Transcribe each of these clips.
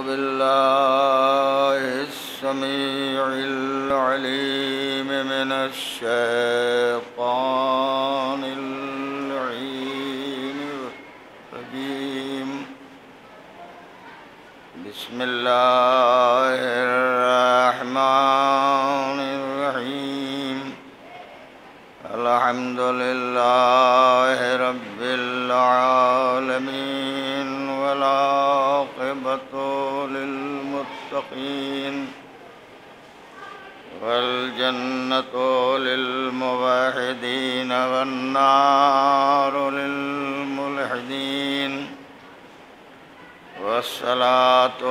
بالله السميع العليم من الشيطان اللعين الرجيم. بسم الله الرحمن الرحيم. الحمد لله رب العالمين والعاقبة للمتقين والجنة للموحدين والنار للملحدين، والصلاة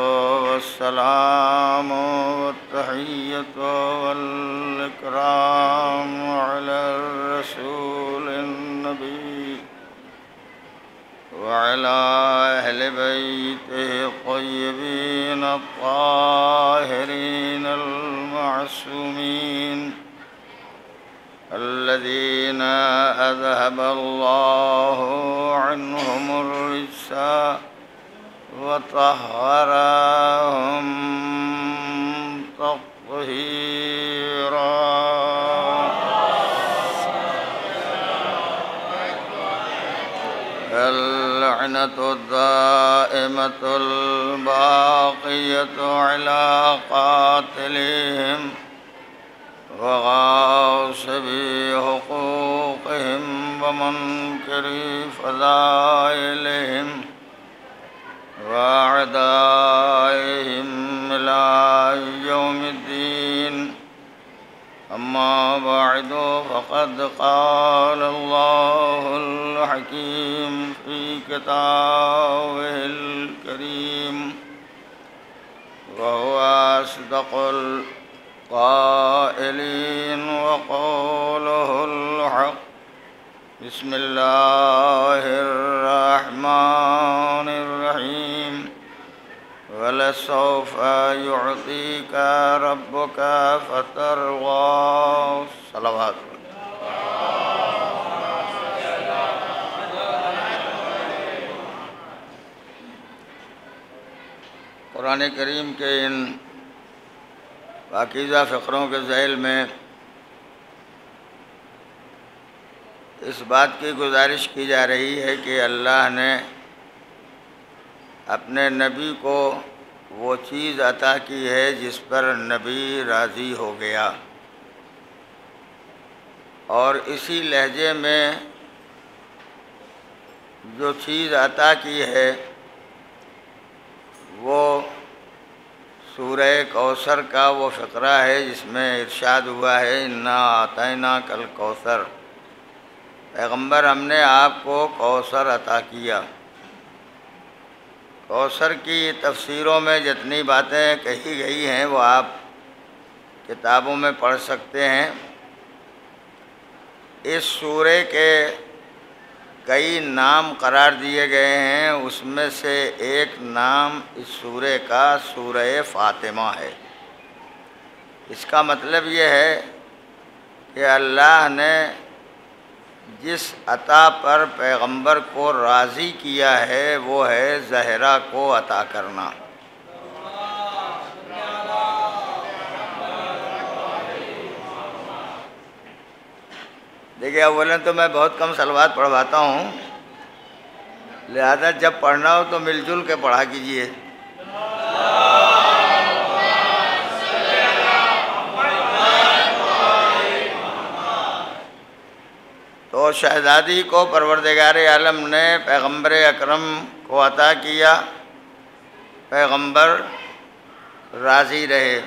والسلام والتحية والإكرام على الرسول النبي وعلى أهل بيته الطيبين الطاهرين المعصومين الذين أذهب الله عنهم الرجس وطهرهم تطهيرا. اللعنة الدائمة الباقية على قاتلهم وغاصبي حقوقهم ومنكري فضائلهم وأعدائهم إلى يوم الدين. أما بعد، فقد قال الله الحكيم في كتابه الكريم وهو أصدق القائلين وقوله الحق. بسم الله الرحمن الرحيم. ولسوف يعطيك ربك فترضى. صلوات. قرآن کریم کے ان پاکیزہ فقروں کے ذیل میں اس بات کی گزارش کی جا رہی ہے کہ اللہ نے اپنے نبی کو وہ چیز عطا کی ہے جس پر نبی راضی ہو گیا، اور اسی لہجے میں جو چیز عطا کی ہے وہ سورہ کوثر کا وہ فقرہ ہے جس میں ارشاد ہوا ہے انا اعطیناک الکوثر. پیغمبر ہم نے آپ کو کوثر عطا کیا. کوثر کی تفسیروں میں جتنی باتیں کہی گئی ہیں وہ آپ کتابوں میں پڑھ سکتے ہیں. اس سورے کے کئی نام قرار دیے گئے ہیں، اس میں سے ایک نام اس سورے کا سورہ فاطمہ ہے. اس کا مطلب یہ ہے کہ اللہ نے جس عطا پر پیغمبر کو راضی کیا ہے وہ ہے زہرا کو عطا کرنا. دیکھیے، اولاً تو میں بہت کم صلوات پڑھواتا ہوں، لہذا جب پڑھنا ہو تو مل جل کے پڑھا کیجیے. تو شہزادی کو پروردگار عالم نے پیغمبر اکرم کو عطا کیا، پیغمبر راضی رہے.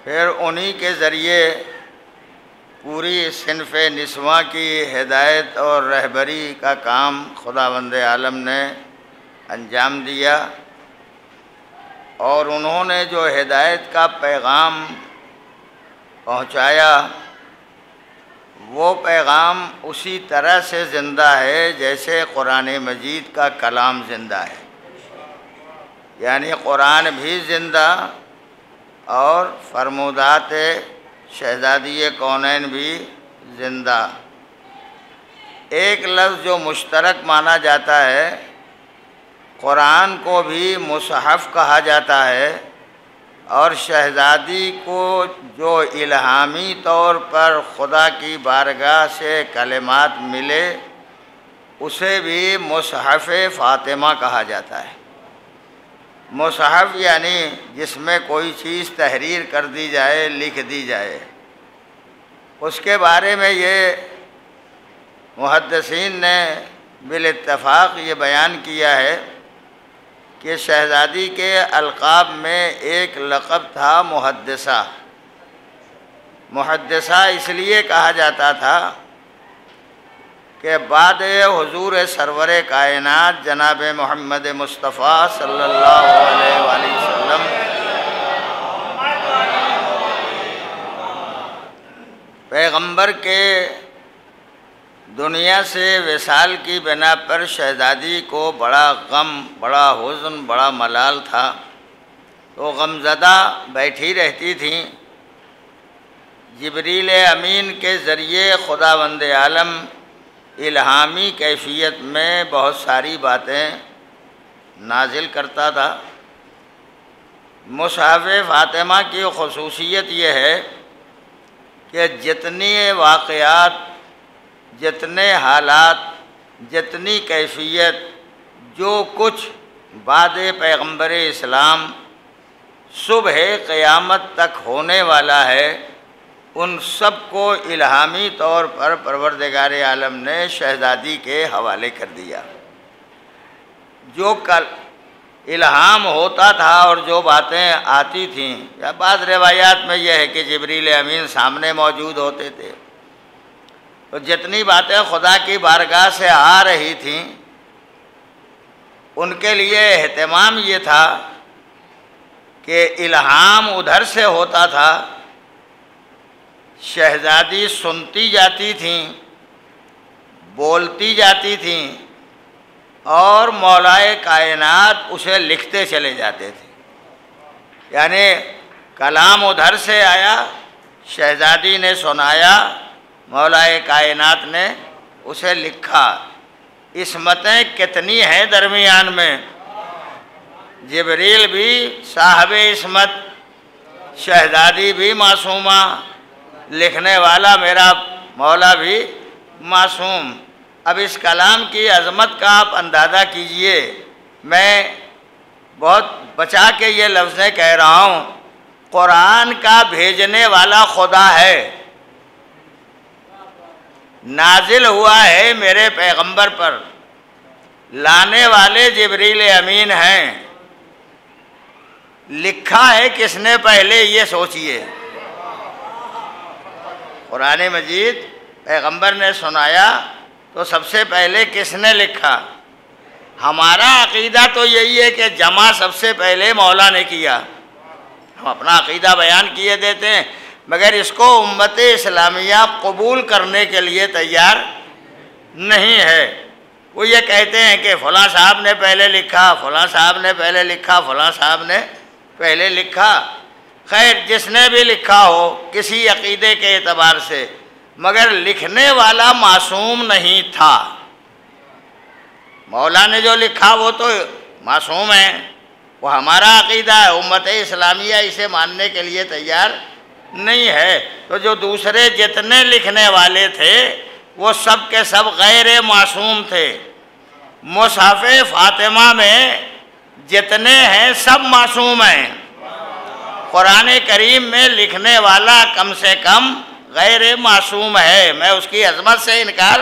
پھر انہی کے ذریعے پوری صنف نسواں کی ہدایت اور رہبری کا کام خداوند عالم نے انجام دیا، اور انہوں نے جو ہدایت کا پیغام پہنچایا وہ پیغام اسی طرح سے زندہ ہے جیسے قرآن مجید کا کلام زندہ ہے. یعنی قرآن بھی زندہ اور فرمودات شہزادی کونین بھی زندہ. ایک لفظ جو مشترک مانا جاتا ہے قرآن کو بھی مصحف کہا جاتا ہے، اور شہزادی کو جو الہامی طور پر خدا کی بارگاہ سے کلمات ملے اسے بھی مصحف فاطمہ کہا جاتا ہے۔ مصحف یعنی جس میں کوئی چیز تحریر کر دی جائے، لکھ دی جائے۔ اس کے بارے میں یہ محدثین نے بالاتفاق یہ بیان کیا ہے کہ شہزادی کے القاب میں ایک لقب تھا محدثہ۔ محدثہ اس لیے کہا جاتا تھا کہ بعد حضور سرور کائنات جناب محمد مصطفیٰ صلی اللہ علیہ وآلہ وسلم پیغمبر کے دنیا سے وصال کی بنا پر شہزادی کو بڑا غم، بڑا حزن، بڑا ملال تھا، تو غمزدہ بیٹھی رہتی تھیں۔ جبریل امین کے ذریعے خداوند عالم الہامی کیفیت میں بہت ساری باتیں نازل کرتا تھا۔ مصحف فاطمہ کی خصوصیت یہ ہے کہ جتنی واقعات، جتنے حالات، جتنی کیفیت، جو کچھ بعد پیغمبر اسلام صبح قیامت تک ہونے والا ہے، ان سب کو الہامی طور پر پروردگار عالم نے شہزادی کے حوالے کر دیا۔ جو کل الہام ہوتا تھا اور جو باتیں آتی تھیں، یا بعض روایات میں یہ ہے کہ جبریل امین سامنے موجود ہوتے تھے، تو جتنی باتیں خدا کی بارگاہ سے آ رہی تھیں ان کے لیے اہتمام یہ تھا کہ الہام ادھر سے ہوتا تھا، شہزادی سنتی جاتی تھیں، بولتی جاتی تھیں، اور مولائے کائنات اسے لکھتے چلے جاتے تھے۔ یعنی کلام ادھر سے آیا، شہزادی نے سنایا، مولائے کائنات نے اسے لکھا۔ عصمتیں کتنی ہیں درمیان میں، جبریل بھی صاحب عصمت، شہزادی بھی معصومہ، لکھنے والا میرا مولا بھی معصوم۔ اب اس کلام کی عظمت کا آپ اندازہ کیجئے۔ میں بہت بچا کے یہ لفظیں کہہ رہا ہوں، قرآن کا بھیجنے والا خدا ہے، نازل ہوا ہے میرے پیغمبر پر، لانے والے جبریل امین ہیں، لکھا ہے کس نے پہلے یہ سوچئے۔ قرآن مجید پیغمبر نے سنایا تو سب سے پہلے کس نے لکھا؟ ہمارا عقیدہ تو یہی ہے کہ جمع سب سے پہلے مولا نے کیا، ہم اپنا عقیدہ بیان کیے دیتے ہیں، مگر اس کو امت اسلامیہ قبول کرنے کے لیے تیار نہیں ہے۔ وہ یہ کہتے ہیں کہ فلاں صاحب نے پہلے لکھا، فلاں صاحب نے پہلے لکھا، فلاں صاحب نے پہلے لکھا۔ خیر، جس نے بھی لکھا ہو کسی عقیدے کے اعتبار سے، مگر لکھنے والا معصوم نہیں تھا۔ مولا نے جو لکھا وہ تو معصوم ہے، وہ ہمارا عقیدہ ہے، امت اسلامیہ اسے ماننے کے لیے تیار نہیں ہے۔ تو جو دوسرے جتنے لکھنے والے تھے وہ سب کے سب غیر معصوم تھے۔ مصحف فاطمہ میں جتنے ہیں سب معصوم ہیں۔ قرآن کریم میں لکھنے والا کم سے کم غیر معصوم ہے، میں اس کی عظمت سے انکار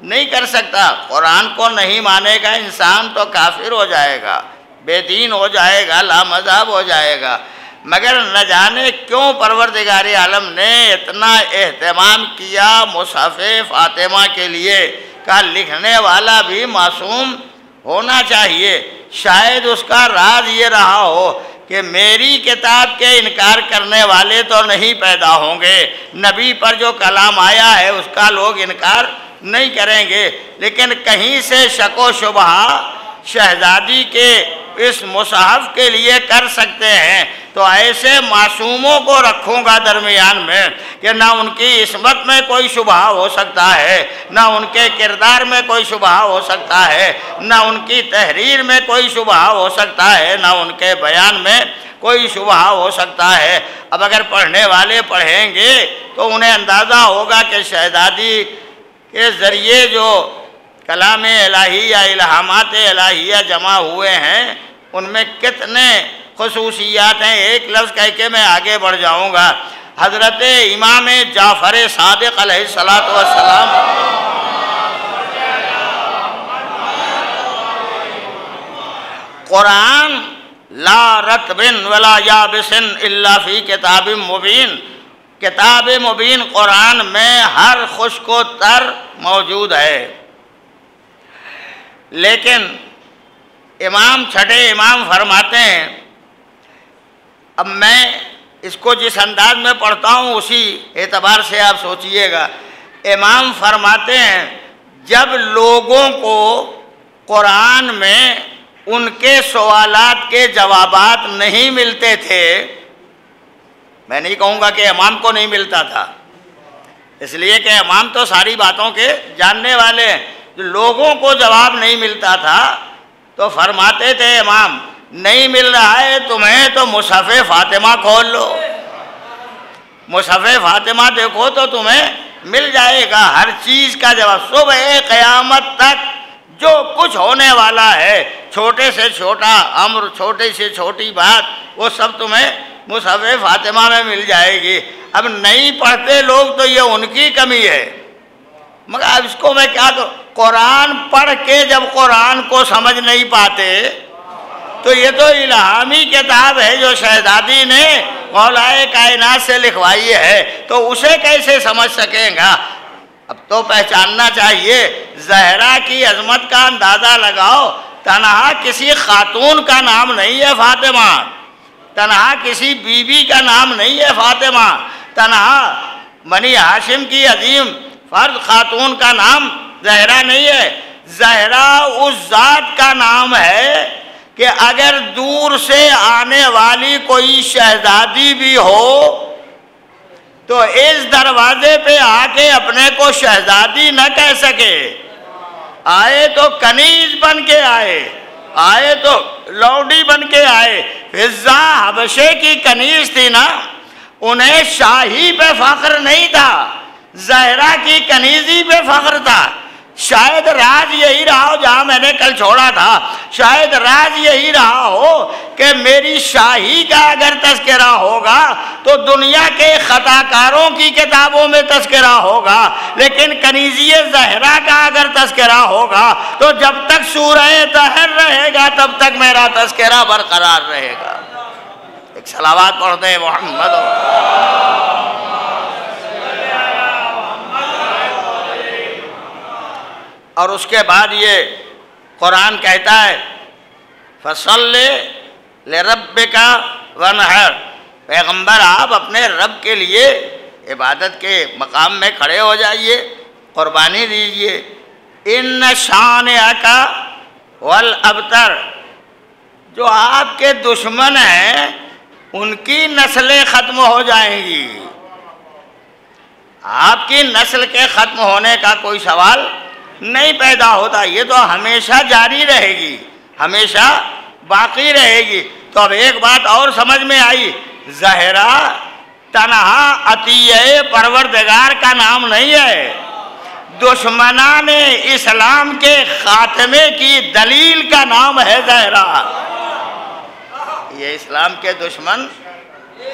نہیں کر سکتا۔ قرآن کو نہیں مانے گا انسان تو کافر ہو جائے گا، بے دین ہو جائے گا، لامذہب ہو جائے گا۔ مگر نہ جانے کیوں پروردگار عالم نے اتنا اہتمام کیا مصحف فاطمہ کے لیے کہ لکھنے والا بھی معصوم ہونا چاہیے۔ شاید اس کا راز یہ رہا ہو کہ میری کتاب کے انکار کرنے والے تو نہیں پیدا ہوں گے، نبی پر جو کلام آیا ہے اس کا لوگ انکار نہیں کریں گے، لیکن کہیں سے شک و شبہ شہزادی کے اس مصحف کے لیے کر سکتے ہیں، تو ایسے معصوموں کو رکھوں گا درمیان میں کہ نہ ان کی عصمت میں کوئی شبہ ہو سکتا ہے، نہ ان کے کردار میں کوئی شبہ ہو سکتا ہے، نہ ان کی تحریر میں کوئی شبہ ہو سکتا ہے، نہ ان کے بیان میں کوئی شبہ ہو سکتا ہے۔ اب اگر پڑھنے والے پڑھیں گے تو انہیں اندازہ ہوگا کہ شہزادی کے ذریعے جو کلام الہی یا الہامات الہیہ جمع ہوئے ہیں ان میں کتنے خصوصیات ہیں۔ ایک لفظ کہہ کے میں آگے بڑھ جاؤں گا۔ حضرت امام جعفر صادق علیہ السلام قرآن لا رطب ولا یابس الا فی کتاب مبین، کتاب مبین قرآن میں ہر خشک و تر موجود ہے۔ لیکن چھٹے امام فرماتے ہیں، اب میں اس کو جس انداز میں پڑھتا ہوں اسی اعتبار سے آپ سوچئے گا۔ امام فرماتے ہیں جب لوگوں کو قرآن میں ان کے سوالات کے جوابات نہیں ملتے تھے، میں نہیں کہوں گا کہ امام کو نہیں ملتا تھا، اس لیے کہ امام تو ساری باتوں کے جاننے والے ہیں، لوگوں کو جواب نہیں ملتا تھا تو فرماتے تھے امام نہیں مل رہا ہے تمہیں تو مصحف فاطمہ کھول لو، مصحف فاطمہ دیکھو تو تمہیں مل جائے گا ہر چیز کا جواب۔ صبح قیامت تک جو کچھ ہونے والا ہے، چھوٹے سے چھوٹا امر، چھوٹی سے چھوٹی بات، وہ سب تمہیں مصحف فاطمہ میں مل جائے گی۔ اب نہیں پڑھتے لوگ تو یہ ان کی کمی ہے، مگر اب اس کو میں کیا کروں؟ قرآن پڑھ کے جب قرآن کو سمجھ نہیں پاتے تو یہ تو الہامی کتاب ہے جو شہزادی نے مولا کائنات سے لکھوائی ہے، تو اسے کیسے سمجھ سکیں گا؟ اب تو پہچاننا چاہیے، زہرا کی عظمت کا اندازہ لگاؤ، تنہا کسی خاتون کا نام نہیں ہے فاطمہ، تنہا کسی بیوی کا نام نہیں ہے فاطمہ، تنہا بنی ہاشم کی عظیم فرد خاتون کا نام زہرا نہیں ہے۔ زہرا اس ذات کا نام ہے کہ اگر دور سے آنے والی کوئی شہزادی بھی ہو تو اس دروازے پہ آ کے اپنے کو شہزادی نہ کہہ سکے، آئے تو کنیز بن کے آئے تو لوڈی بن کے آئے۔ فضہ حبشے کی کنیز تھی نا، انہیں شاہی پہ فخر نہیں تھا، زہرا کی کنیزی پہ فخر تھا۔ شاید راز یہی رہا ہو، جہاں میں نے کل چھوڑا تھا، شاید راز یہی رہا ہو کہ میری شاہی کا اگر تذکرہ ہوگا تو دنیا کے خطاکاروں کی کتابوں میں تذکرہ ہوگا، لیکن کنیزی زہرا کا اگر تذکرہ ہوگا تو جب تک سورہ طہر رہے گا تب تک میرا تذکرہ برقرار رہے گا۔ ایک صلوات پڑھ دیں محمد۔ اور اس کے بعد یہ قرآن کہتا ہے فَصَلِّ لِرَبِّكَ وَانْحَرْ، پیغمبر آپ اپنے رب کے لیے عبادت کے مقام میں کھڑے ہو جائیے، قربانی دیجئے۔ إِنَّ شَانِئَكَ وَالْأَبْتَرُ، جو آپ کے دشمن ہیں ان کی نسلیں ختم ہو جائیں گی، آپ کی نسل کے ختم ہونے کا کوئی سوال نہیں پیدا ہوتا، یہ تو ہمیشہ جاری رہے گی، ہمیشہ باقی رہے گی۔ تو اب ایک بات اور سمجھ میں آئی، زہرا تنہا عطیہ پروردگار کا نام نہیں ہے، دشمنان اسلام کے خاتمے کی دلیل کا نام ہے زہرا۔ یہ اسلام کے دشمن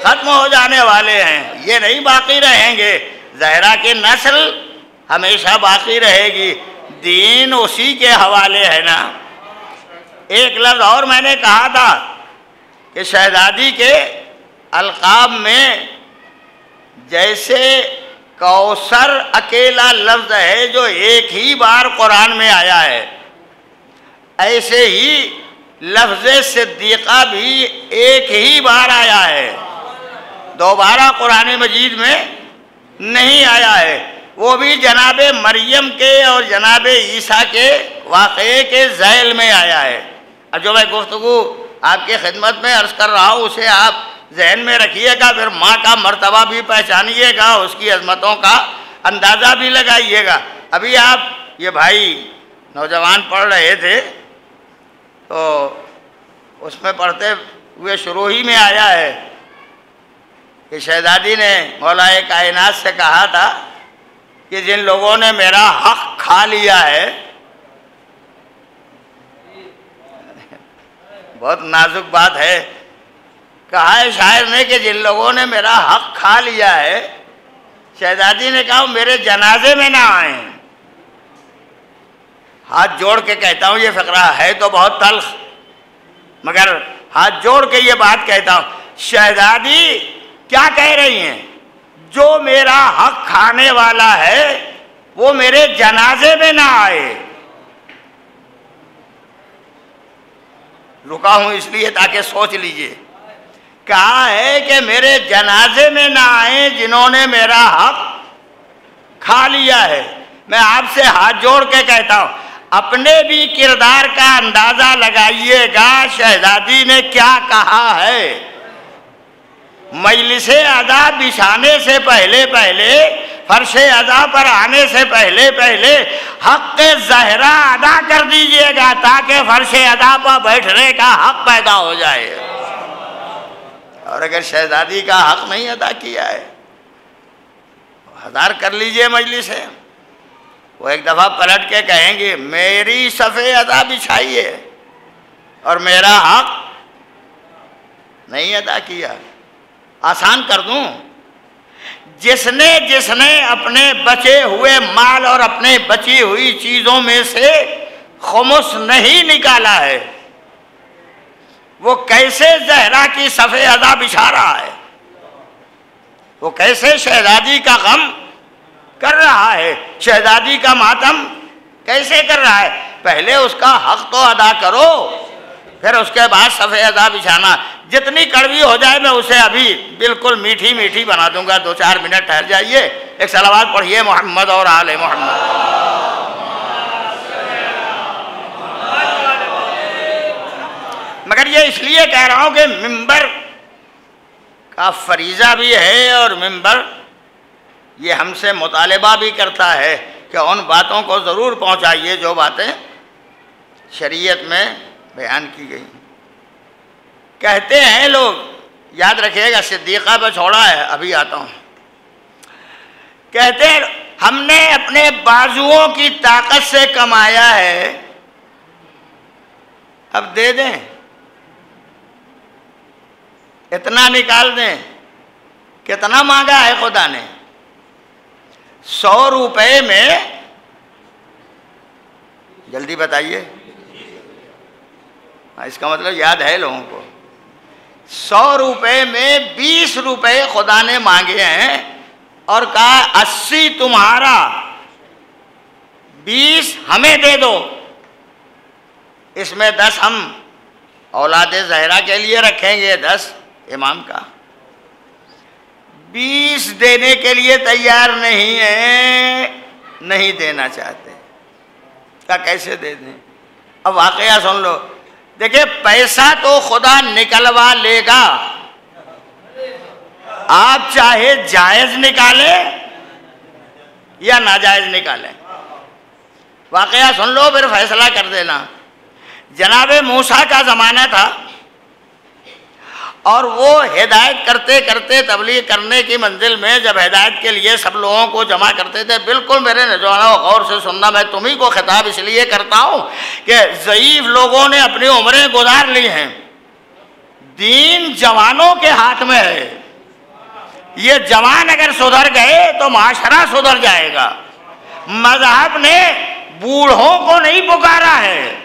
ختم ہو جانے والے ہیں، یہ نہیں باقی رہیں گے، زہرا کی نسل ہمیشہ باقی رہے گی، دین اسی کے حوالے ہے نا۔ ایک لفظ اور میں نے کہا تھا کہ شہزادی کے القاب میں جیسے کوثر اکیلا لفظ ہے جو ایک ہی بار قرآن میں آیا ہے، ایسے ہی لفظ صدیقہ بھی ایک ہی بار آیا ہے، دوبارہ قرآن مجید میں نہیں آیا ہے، وہ بھی جناب مریم کے اور جناب عیسیٰ کے واقعے کے ذیل میں آیا ہے۔ اور جو میں گفتگو آپ کی خدمت میں عرض کر رہا ہوں اسے آپ ذہن میں رکھیے گا، پھر ماں کا مرتبہ بھی پہچانیے گا، اس کی عظمتوں کا اندازہ بھی لگائیے گا۔ ابھی آپ یہ بھائی نوجوان پڑھ رہے تھے تو اس میں پڑھتے ہوئے شروع ہی میں آیا ہے کہ شہزادی نے مولا کائنات سے کہا تھا کہ جن لوگوں نے میرا حق کھا لیا ہے، بہت نازک بات ہے، کہا ہے شاعر نے کہ جن لوگوں نے میرا حق کھا لیا ہے، شہزادی نے کہا میرے جنازے میں نہ آئیں۔ ہاتھ جوڑ کے کہتا ہوں، یہ فقرہ ہے تو بہت تلخ، مگر ہاتھ جوڑ کے یہ بات کہتا ہوں، شہزادی کیا کہہ رہی ہیں؟ جو میرا حق کھانے والا ہے وہ میرے جنازے میں نہ آئے۔ رکا ہوں اس لیے تاکہ سوچ لیجئے، کہا ہے کہ میرے جنازے میں نہ آئیں جنہوں نے میرا حق کھا لیا ہے۔ میں آپ سے ہاتھ جوڑ کے کہتا ہوں، اپنے بھی کردار کا اندازہ لگائیے گا شہزادی نے کیا کہا ہے۔ مجلس ادا بچھانے سے پہلے فرش ادا پر آنے سے پہلے حق زہرا ادا کر دیجئے گا تاکہ فرش ادا پر بیٹھنے کا حق پیدا ہو جائے۔ اور اگر شہزادی کا حق نہیں ادا کیا ہے، ہزار کر لیجئے مجلس ہے، وہ ایک دفعہ پلٹ کے کہیں گے میری صف ادا بچھائیے اور میرا حق نہیں ادا کیا۔ آسان کر دوں، جس نے اپنے بچے ہوئے مال اور اپنے بچی ہوئی چیزوں میں سے خمس نہیں نکالا ہے، وہ کیسے زہرا کی صف ادا بچھا رہا ہے؟ وہ کیسے شہزادی کا غم کر رہا ہے؟ شہزادی کا ماتم کیسے کر رہا ہے؟ پہلے اس کا حق تو ادا کرو، پھر اس کے بعد صف ادا بچھانا۔ جتنی کڑوی ہو جائے میں اسے ابھی بالکل میٹھی میٹھی بنا دوں گا، 2-4 منٹ ٹھہر جائیے، ایک صلوات پڑھیے محمد اور آل محمد۔ مگر یہ اس لیے کہہ رہا ہوں کہ ممبر کا فریضہ بھی ہے اور ممبر یہ ہم سے مطالبہ بھی کرتا ہے کہ ان باتوں کو ضرور پہنچائیے جو باتیں شریعت میں بیان کی گئی۔ کہتے ہیں لوگ، یاد رکھیے گا صدیقہ پہ چھوڑا ہے، ابھی آتا ہوں، کہتے ہیں ہم نے اپنے بازوؤں کی طاقت سے کمایا ہے، اب دے دیں، اتنا نکال دیں۔ کتنا مانگا ہے خدا نے؟ 100 روپے میں، جلدی بتائیے، اس کا مطلب یاد ہے لوگوں کو، 100 روپے میں 20 روپے خدا نے مانگے ہیں اور کہا 80 تمہارا، 20 ہمیں دے دو، اس میں 10 ہم اولاد زہرا کے لیے رکھیں گے، 10 امام کا۔ 20 دینے کے لیے تیار نہیں ہیں، نہیں دینا چاہتے، کیا کیسے دے دیں؟ اب واقعہ سن لو، دیکھیں پیسہ تو خدا نکلوا لے گا، آپ چاہے جائز نکالیں یا ناجائز نکالیں، واقعہ سن لو پھر فیصلہ کر دینا۔ جناب موسیٰ کا زمانہ تھا اور وہ ہدایت کرتے کرتے تبلیغ کرنے کی منزل میں جب ہدایت کے لیے سب لوگوں کو جمع کرتے تھے، بالکل میرے نوجوانوں غور سے سننا، میں تمہیں کو خطاب اس لیے کرتا ہوں کہ ضعیف لوگوں نے اپنی عمریں گزار لی ہیں، دین جوانوں کے ہاتھ میں ہے، یہ جوان اگر سدھر گئے تو معاشرہ سدھر جائے گا۔ مذہب نے بوڑھوں کو نہیں پکارا ہے،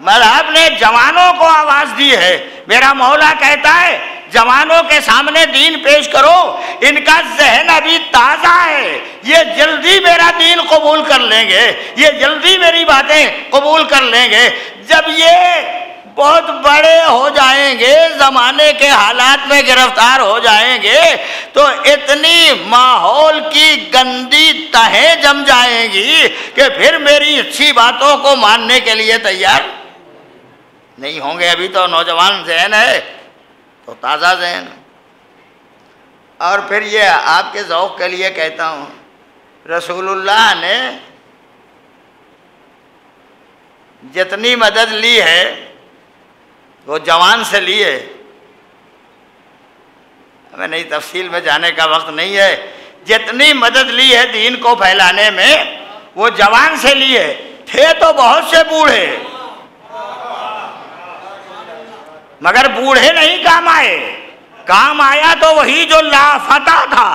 مذہب نے جوانوں کو آواز دی ہے۔ میرا مولا کہتا ہے جوانوں کے سامنے دین پیش کرو، ان کا ذہن ابھی تازہ ہے، یہ جلدی میرا دین قبول کر لیں گے، یہ جلدی میری باتیں قبول کر لیں گے۔ جب یہ بہت بڑے ہو جائیں گے، زمانے کے حالات میں گرفتار ہو جائیں گے، تو اتنی ماحول کی گندی تہیں جم جائیں گی کہ پھر میری اچھی باتوں کو ماننے کے لیے تیار نہیں ہوں گے۔ ابھی تو نوجوان ذہن ہے، تو تازہ ذہن. اور پھر یہ آپ کے ذوق کے لیے کہتا ہوں، رسول اللہ نے جتنی مدد لی ہے وہ جوان سے لی ہے. ہمیں نہیں تفصیل میں جانے کا وقت نہیں ہے. جتنی مدد لی ہے دین کو پھیلانے میں وہ جوان سے لی ہے. تھے تو بہت سے بوڑھے، مگر بوڑھے نہیں کام آئے. کام آیا تو وہی جو لافتہ تھا،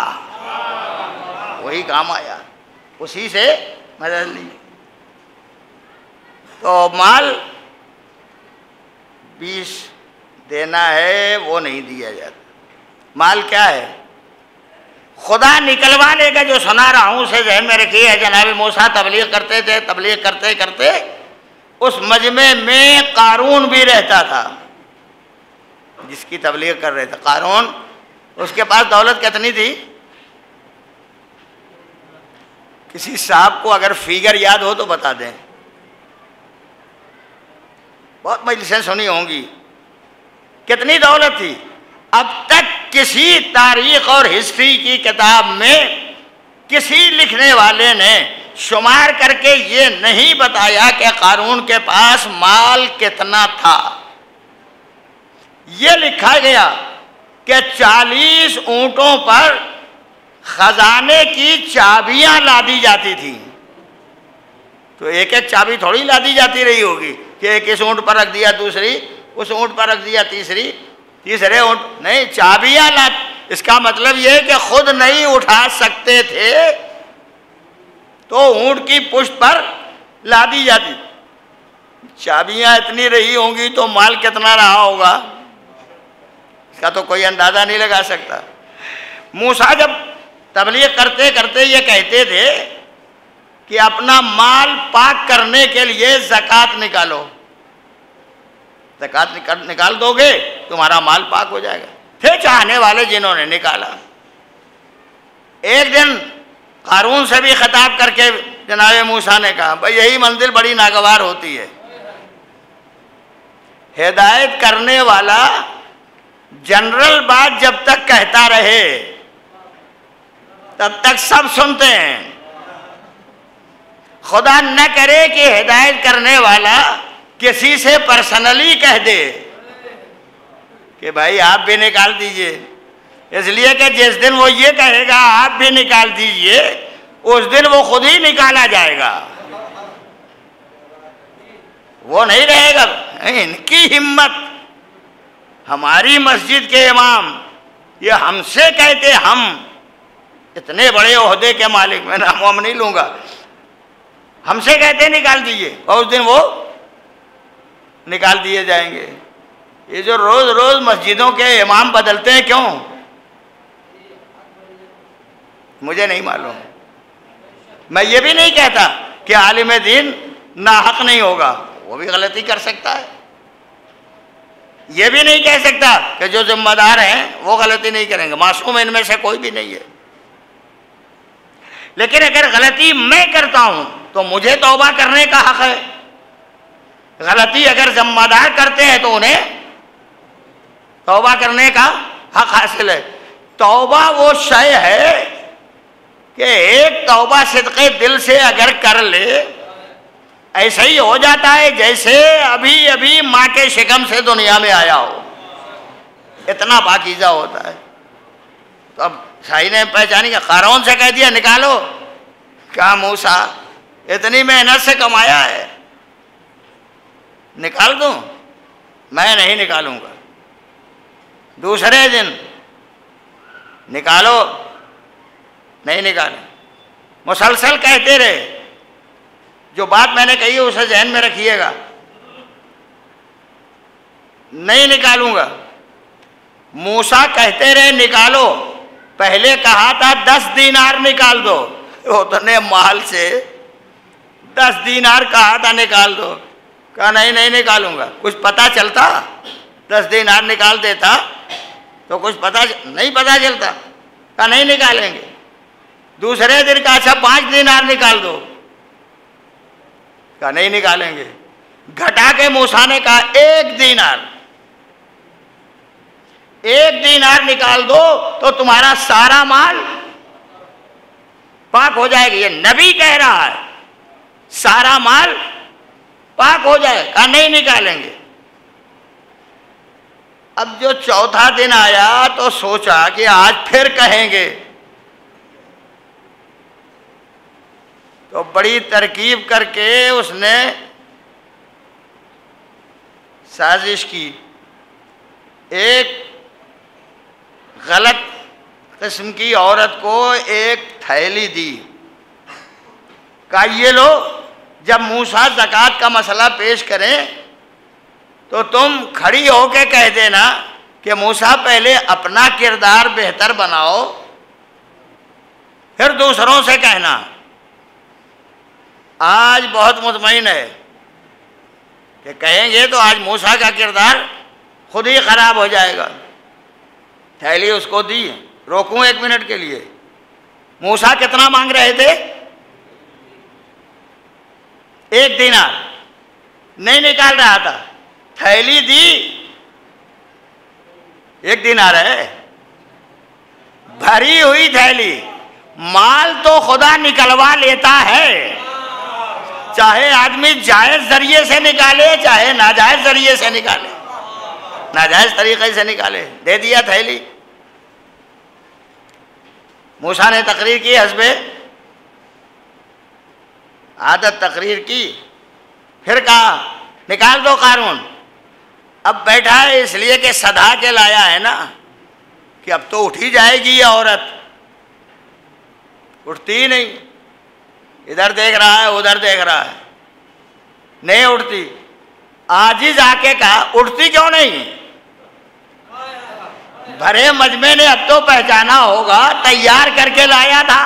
وہی کام آیا، اسی سے مدد لی. تو مال 20 دینا ہے وہ نہیں دیا جاتا. مال کیا ہے؟ خدا نکلوا لے گا. جو سنا رہا ہوں اسے ذہن میں رکھیے. جناب موسیٰ تبلیغ کرتے تھے، تبلیغ کرتے کرتے اس مجمع میں قارون بھی رہتا تھا جس کی تبلیغ کر رہے تھے. قارون، اس کے پاس دولت کتنی تھی؟ کسی صاحب کو اگر فیگر یاد ہو تو بتا دیں. بہت مجلسیں سنی ہوں گی. کتنی دولت تھی؟ اب تک کسی تاریخ اور ہسٹری کی کتاب میں کسی لکھنے والے نے شمار کر کے یہ نہیں بتایا کہ قارون کے پاس مال کتنا تھا. یہ لکھا گیا کہ 40 اونٹوں پر خزانے کی چابیاں لادی جاتی تھیں. تو ایک ایک چابی تھوڑی لادی جاتی رہی ہوگی کہ ایک اس اونٹ پر رکھ دیا، دوسری اس اونٹ پر رکھ دیا، تیسرے اونٹ نہیں، چابیاں اس کا مطلب یہ کہ خود نہیں اٹھا سکتے تھے تو اونٹ کی پشت پر لادی جاتی. چابیاں اتنی رہی ہوں گی تو مال کتنا رہا ہوگا اس کا تو کوئی اندازہ نہیں لگا سکتا. موسیٰ جب تبلیغ کرتے کرتے یہ کہتے تھے کہ اپنا مال پاک کرنے کے لیے زکوٰۃ نکالو. زکوٰۃ نکال دو گے تمہارا مال پاک ہو جائے گا. تھے چاہنے والے جنہوں نے نکالا. ایک دن قارون سے بھی خطاب کر کے جناب موسیٰ نے کہا بھائی یہی منزل بڑی ناگوار ہوتی ہے. ہدایت کرنے والا جنرل بات جب تک کہتا رہے تب تک سب سنتے ہیں. خدا نہ کرے کہ ہدایت کرنے والا کسی سے پرسنلی کہہ دے کہ بھائی آپ بھی نکال دیجئے. اس لیے کہ جس دن وہ یہ کہے گا آپ بھی نکال دیجئے اس دن وہ خود ہی نکالا جائے گا، وہ نہیں رہے گا. ان کی ہمت. ہماری مسجد کے امام یہ ہم سے کہتے، ہم اتنے بڑے عہدے کے مالک، میں نام وام نہیں لوں گا، ہم سے کہتے نکال دیجئے اور اس دن وہ نکال دیے جائیں گے. یہ جو روز روز مسجدوں کے امام بدلتے ہیں کیوں مجھے نہیں معلوم. میں یہ بھی نہیں کہتا کہ عالم دین ناحق نہیں ہوگا، وہ بھی غلطی کر سکتا ہے. یہ بھی نہیں کہہ سکتا کہ جو ذمہ دار ہیں وہ غلطی نہیں کریں گے. معصوم ان میں سے کوئی بھی نہیں ہے. لیکن اگر غلطی میں کرتا ہوں تو مجھے توبہ کرنے کا حق ہے. غلطی اگر ذمہ دار کرتے ہیں تو انہیں توبہ کرنے کا حق حاصل ہے. توبہ وہ شے ہے کہ ایک توبہ صدقے دل سے اگر کر لے ایسا ہی ہو جاتا ہے جیسے ابھی ابھی ماں کے شکم سے دنیا میں آیا ہو. اتنا پاکیزہ ہوتا ہے. تو اب شاہی نے پہچانی کہ قارون سے کہہ دیا نکالو. کہا موسیٰ اتنی محنت سے کمایا ہے نکال دوں؟ میں نہیں نکالوں گا. دوسرے دن نکالو، نہیں نکالے. مسلسل کہتے رہے. جو بات میں نے کہی ہے اسے ذہن میں رکھیے گا. نہیں نکالوں گا. موسیٰ کہتے رہے نکالو. پہلے کہا تھا 10 دینار نکال دو، اتنے مال سے 10 دینار کہا تھا نکال دو. کہا نہیں نکالوں گا. کچھ پتہ چلتا؟ 10 دینار نکال دیتا تو کچھ نہیں پتہ چلتا. کہا نہیں نکالیں گے. دوسرے دن کہا اچھا 5 دینار نکال دو. کہا نہیں نکالیں گے. گھٹا کے موسیٰ نے کہا 1 دینار. 1 دینار نکال دو تو تمہارا سارا مال پاک ہو جائے گا. یہ نبی کہہ رہا ہے سارا مال پاک ہو جائے گا. نہیں نکالیں گے. اب جو چوتھا دن آیا تو سوچا کہ آج پھر کہیں گے, تو بڑی ترکیب کر کے اس نے سازش کی. ایک غلط قسم کی عورت کو ایک تھیلی دی, کہا یہ لو, جب موسیٰ زکوٰۃ کا مسئلہ پیش کریں تو تم کھڑی ہو کے کہہ دینا کہ موسیٰ پہلے اپنا کردار بہتر بناؤ پھر دوسروں سے کہنا. آج بہت مطمئن ہے کہ کہیں گے تو آج موسیٰ کا کردار خود ہی خراب ہو جائے گا. تھیلی اس کو دی. روکوں 1 منٹ کے لیے. موسیٰ کتنا مانگ رہے تھے؟ 1 دینار. نہیں نکال رہا تھا. تھیلی دی. 1 دینار ہے, بھری ہوئی تھیلی. مال تو خدا نکلوا لیتا ہے, چاہے آدمی جائز ذریعے سے نکالے چاہے ناجائز ذریعے سے نکالے, ناجائز طریقے سے نکالے. دے دیا تھیلی. موسیٰ نے تقریر کی, حسب عادت تقریر کی, پھر کہا نکال دو قارون. اب بیٹھا ہے اس لیے کہ سدھا کے لایا ہے نا کہ اب تو اٹھ ہی جائے گی یہ عورت. اٹھتی ہی نہیں, ادھر دیکھ رہا ہے ادھر دیکھ رہا ہے, نہیں اٹھتی. عاجز آ کے کہا اٹھتی کیوں نہیں؟ بھرے مجمع نے اب تو پہچانا ہوگا, تیار کر کے لایا تھا.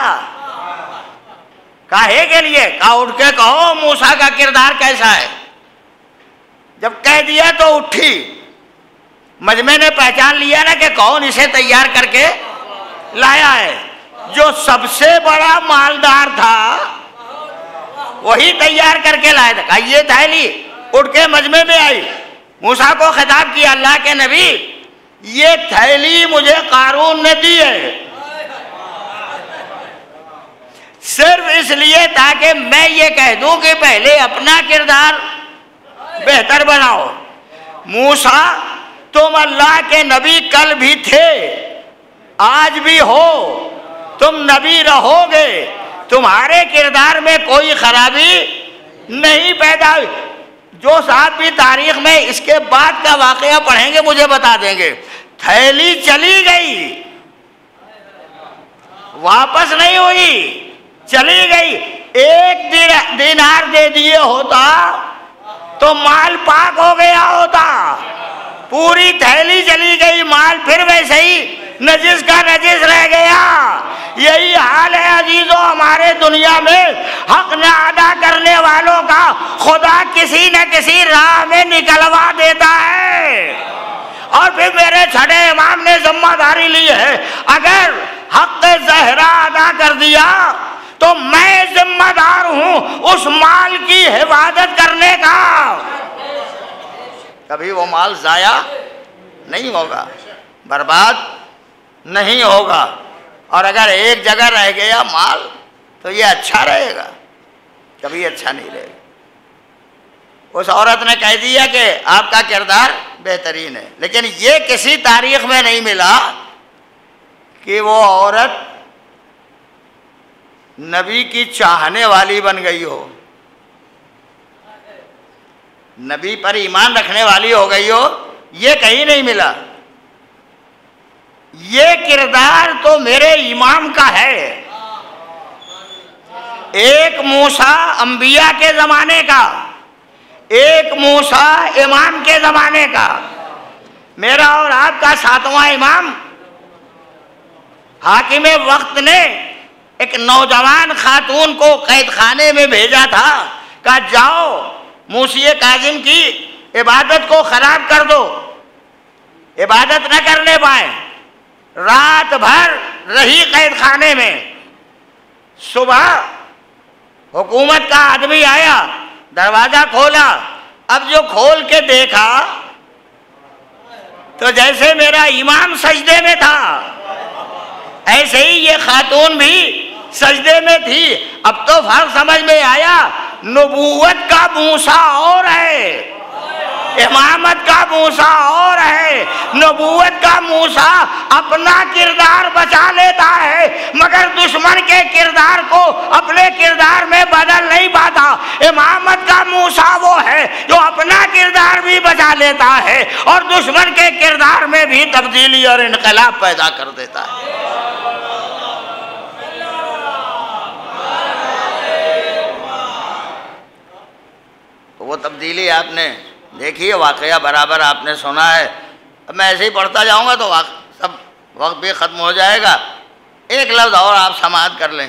کاہے کے لیے؟ کہا اٹھ کے کہو موسیٰ کا کردار کیسا ہے. جب کہہ دیا تو اٹھی. مجمع نے پہچان لیا نا کہ کون اسے تیار کر کے لایا ہے. جو سب سے بڑا مالدار تھا وہی تیار کر کے لایا تھا. کہا یہ تھیلی. اٹھ کے مجمع میں آئی, موسیٰ کو خطاب کیا, اللہ کے نبی یہ تھیلی مجھے قارون نے دی ہے صرف اس لیے تاکہ میں یہ کہہ دوں کہ پہلے اپنا کردار بہتر بناؤ. موسیٰ تم اللہ کے نبی کل بھی تھے, آج بھی ہو, تم نبی رہو گے, تمہارے کردار میں کوئی خرابی نہیں پیدا ہوئی. جو صاحب بھی تاریخ میں اس کے بعد کا واقعہ پڑھیں گے مجھے بتا دیں گے. تھیلی چلی گئی, واپس نہیں ہوئی, چلی گئی. 1 دینار دے دیے ہوتا تو مال پاک ہو گیا ہوتا. پوری تھیلی چلی گئی, مال پھر ویسے ہی نجس کا نجس رہ گیا. یہی حال ہے عزیزو ہمارے دنیا میں. حق نہ ادا کرنے والوں کا خدا کسی نہ کسی راہ میں نکلوا دیتا ہے. اور پھر میرے چھٹے امام نے ذمہ داری لی ہے, اگر حق زہرا ادا کر دیا تو میں ذمہ دار ہوں اس مال کی حفاظت کرنے کا. کبھی وہ مال ضائع نہیں ہوگا, برباد نہیں ہوگا. اور اگر ایک جگہ رہ گیا مال تو یہ اچھا رہے گا, کبھی اچھا نہیں رہے گا. اس عورت نے کہہ دیا کہ آپ کا کردار بہترین ہے, لیکن یہ کسی تاریخ میں نہیں ملا کہ وہ عورت نبی کی چاہنے والی بن گئی ہو, نبی پر ایمان رکھنے والی ہو گئی ہو. یہ کہیں نہیں ملا. یہ کردار تو میرے امام کا ہے. ایک موسیٰ انبیاء کے زمانے کا, ایک موسیٰ امام کے زمانے کا. میرا اور آپ کا 7واں امام. حاکم وقت نے ایک نوجوان خاتون کو قید خانے میں بھیجا تھا, کہا جاؤ موسی کاظم کی عبادت کو خراب کر دو, عبادت نہ کرنے پائے. رات بھر رہی قید خانے میں. صبح حکومت کا آدمی آیا, دروازہ کھولا. اب جو کھول کے دیکھا تو جیسے میرا امام سجدے میں تھا ایسے ہی یہ خاتون بھی سجدے میں تھی. اب تو فرق سمجھ میں آیا. نبوت کا موسیٰ اور ہے، امامت کا موسیٰ اور ہے. نبوت کا موسیٰ اپنا کردار بچا لیتا ہے مگر دشمن کے کردار کو اپنے کردار میں بدل نہیں پاتا. امامت کا موسیٰ وہ ہے جو اپنا کردار بھی بچا لیتا ہے اور دشمن کے کردار میں بھی تبدیلی اور انقلاب پیدا کر دیتا ہے. وہ تبدیلی آپ نے دیکھیے، واقعہ برابر آپ نے سنا ہے. اب میں ایسے ہی پڑھتا جاؤں گا تو سب وقت بھی ختم ہو جائے گا. ایک لفظ اور آپ سماعت کر لیں.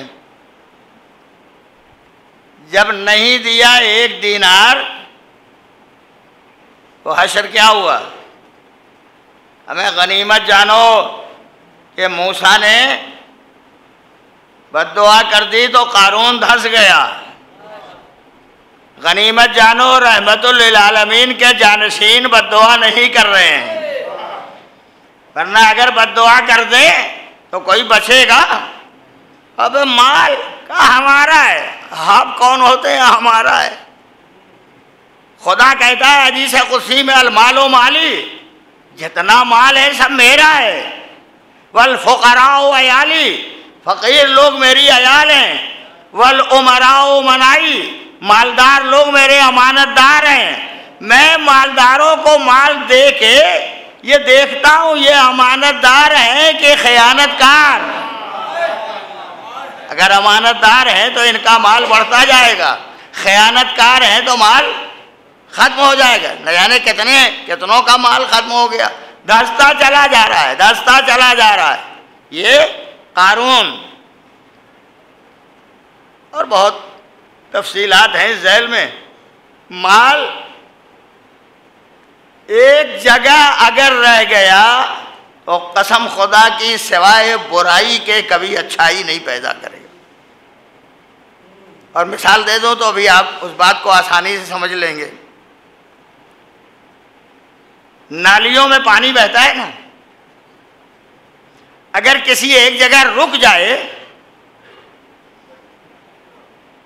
جب نہیں دیا 1 دینار تو حشر کیا ہوا؟ ہمیں غنیمت جانو کہ موسیٰ نے بد دعا کر دی تو قارون دھس گیا. غنیمت جانو رحمت للعالمین کے جانشین بد دعا نہیں کر رہے ہیں، ورنہ اگر بد دعا کر دیں تو کوئی بچے گا؟ اب مال کا ہمارا ہے، آپ کون ہوتے ہیں؟ ہمارا ہے. خدا کہتا ہے حدیث قدسی میں المال و مالی، جتنا مال ہے سب میرا ہے. والفقراء عیالی، فقیر لوگ میری عیال ہیں. والامراء منائی، مالدار لوگ میرے امانت دار ہیں. میں مالداروں کو مال دے کے یہ دیکھتا ہوں یہ امانت دار ہیں کہ خیانت کار. اگر امانت دار ہیں تو ان کا مال بڑھتا جائے گا، خیانت کار ہیں تو مال ختم ہو جائے گا. نہ جانے کتنوں کا مال ختم ہو گیا، دھستا چلا جا رہا ہے، دھستا چلا جا رہا ہے. یہ قارون. اور بہت تفصیلات ہیں اس ذیل میں. مال ایک جگہ اگر رہ گیا تو قسم خدا کی سوائے برائی کے کبھی اچھائی نہیں پیدا کرے گا. اور مثال دے دو تو ابھی آپ اس بات کو آسانی سے سمجھ لیں گے. نالیوں میں پانی بہتا ہے نا، اگر کسی ایک جگہ رک جائے،